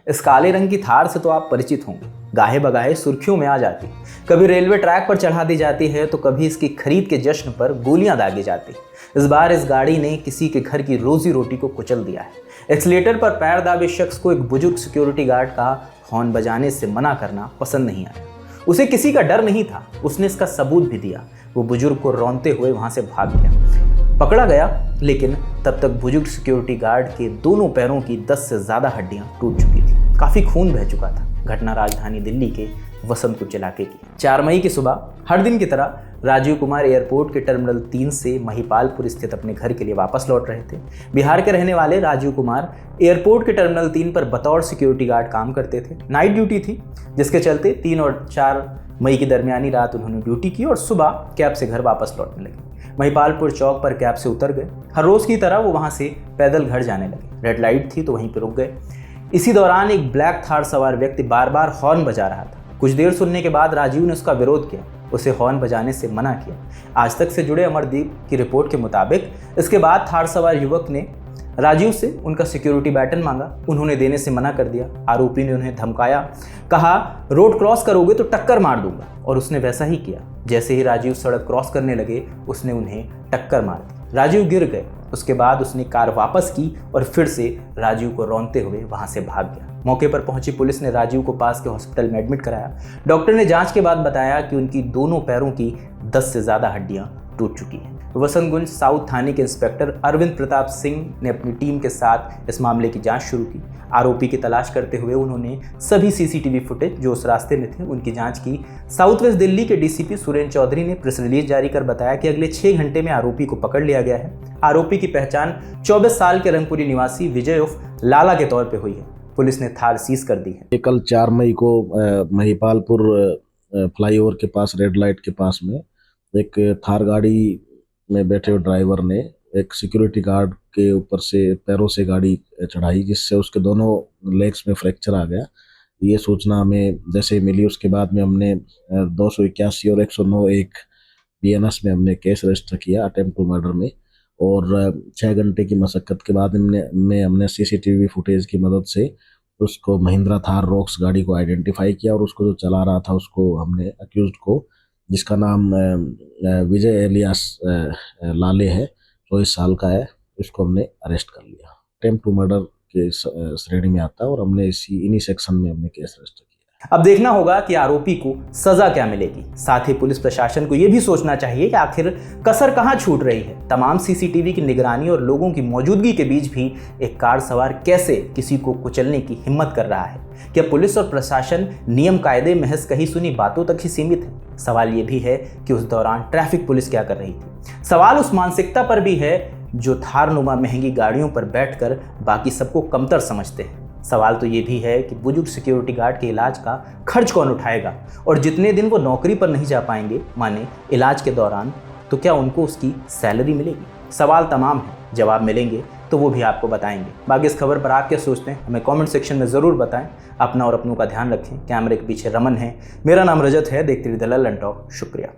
इस काले रंग की थार से तो आप परिचित होंगे, गाहे बगाहे सुर्खियों में आ जाती। कभी रेलवे ट्रैक पर चढ़ा दी जाती है तो कभी इसकी खरीद के जश्न पर गोलियां दागी जाती। इस बार इस गाड़ी ने किसी के घर की रोजी रोटी को कुचल दिया है। एक्सीलेटर पर पैर दाबे शख्स को एक बुजुर्ग सिक्योरिटी गार्ड का हॉर्न बजाने से मना करना पसंद नहीं आया। उसे किसी का डर नहीं था, उसने इसका सबूत भी दिया। वो बुजुर्ग को रौंदते हुए वहां से भाग गया, पकड़ा गया, लेकिन तब तक बुजुर्ग सिक्योरिटी गार्ड के दोनों पैरों की 10 से ज्यादा हड्डियां टूट चुकी थी। काफी खून बह चुका था। घटना राजधानी दिल्ली के वसंत कुछ इलाके की। 4 मई की सुबह हर दिन की तरह राजीव कुमार एयरपोर्ट के टर्मिनल 3 से महिपालपुर स्थित अपने घर के लिए वापस लौट रहे थे। बिहार के रहने वाले राजीव कुमार एयरपोर्ट के टर्मिनल 3 पर बतौर सिक्योरिटी गार्ड काम करते थे। नाइट ड्यूटी थी, जिसके चलते 3 और 4 मई की दरमियानी रात उन्होंने ड्यूटी की और सुबह कैब से घर वापस लौटने लगे। महिपालपुर चौक पर कैब से उतर गए। हर रोज की तरह वो वहां से पैदल घर जाने लगे। रेड लाइट थी तो वहीं पर रुक गए। इसी दौरान एक ब्लैक थार सवार व्यक्ति बार बार हॉर्न बजा रहा था। कुछ देर सुनने के बाद राजीव ने उसका विरोध किया, उसे हॉर्न बजाने से मना किया। आज तक से जुड़े अमरदीप की रिपोर्ट के मुताबिक इसके बाद थार सवार युवक ने राजीव से उनका सिक्योरिटी बैटन मांगा। उन्होंने देने से मना कर दिया। आरोपी ने उन्हें धमकाया, कहा रोड क्रॉस करोगे तो टक्कर मार दूंगा, और उसने वैसा ही किया। जैसे ही राजीव सड़क क्रॉस करने लगे उसने उन्हें टक्कर मार दी। राजीव गिर गए। उसके बाद उसने कार वापस की और फिर से राजीव को रौंदते हुए वहां से भाग गया। मौके पर पहुंची पुलिस ने राजीव को पास के हॉस्पिटल में एडमिट कराया। डॉक्टर ने जांच के बाद बताया कि उनकी दोनों पैरों की 10 से ज्यादा हड्डियां टूट चुकी हैं। वसंतगुंज साउथ थाने के इंस्पेक्टर अरविंद प्रताप सिंह ने अपनी टीम के साथ इस मामले की जांच शुरू की। आरोपी की तलाश करते हुए उन्होंने सभी सीसीटीवी फुटेज जो उस रास्ते में थे उनकी जांच की। साउथ वेस्ट दिल्ली के डीसीपी सुरेंद्र चौधरी ने प्रेस रिलीज जारी कर बताया कि अगले 6 घंटे में आरोपी को पकड़ लिया गया है। आरोपी की पहचान 24 साल के रंगपुरी निवासी विजय उर्फ लाला के तौर पर हुई है। पुलिस ने थार सीज कर दी है। कल 4 मई को महिपालपुर फ्लाईओवर के पास रेड लाइट के पास में एक थार गाड़ी में बैठे हुए ड्राइवर ने एक सिक्योरिटी गार्ड के ऊपर से पैरों से गाड़ी चढ़ाई, जिससे उसके दोनों लेग्स में फ्रैक्चर आ गया। ये सूचना हमें जैसे मिली उसके बाद में हमने 281 और 109(1) BNS में हमने केस रजिस्टर किया अटेम्प्ट टू मर्डर में। और 6 घंटे की मशक्कत के बाद हमने सीसीटीवी फुटेज की मदद से उसको महिंद्रा थार रॉक्स गाड़ी को आइडेंटिफाई किया और उसको जो चला रहा था उसको हमने अक्यूज्ड को, जिसका नाम विजय एलियास लाले है, 24 साल का है, इसको हमने अरेस्ट कर लिया। अटेम्प्ट टू मर्डर के श्रेणी में आता है और हमने इन्हीं सेक्शन में हमने केस रजिस्टर किया। अब देखना होगा कि आरोपी को सजा क्या मिलेगी। साथ ही पुलिस प्रशासन को यह भी सोचना चाहिए कि आखिर कसर कहां छूट रही है। तमाम सीसीटीवी की निगरानी और लोगों की मौजूदगी के बीच भी एक कार सवार कैसे किसी को कुचलने की हिम्मत कर रहा है। क्या पुलिस और प्रशासन नियम कायदे महज कही सुनी बातों तक ही सीमित है? सवाल यह भी है कि उस दौरान ट्रैफिक पुलिस क्या कर रही थी। सवाल उस मानसिकता पर भी है जो थारनुमा महंगी गाड़ियों पर बैठकर बाकी सबको कमतर समझते हैं। सवाल तो ये भी है कि बुजुर्ग सिक्योरिटी गार्ड के इलाज का खर्च कौन उठाएगा, और जितने दिन वो नौकरी पर नहीं जा पाएंगे माने इलाज के दौरान, तो क्या उनको उसकी सैलरी मिलेगी? सवाल तमाम है, जवाब मिलेंगे तो वो भी आपको बताएंगे। बाकी इस खबर पर आप क्या सोचते हैं हमें कमेंट सेक्शन में ज़रूर बताएं। अपना और अपनों का ध्यान रखें। कैमरे के पीछे रमन है, मेरा नाम रजत है। देखते रहिए द ललन टॉक। शुक्रिया।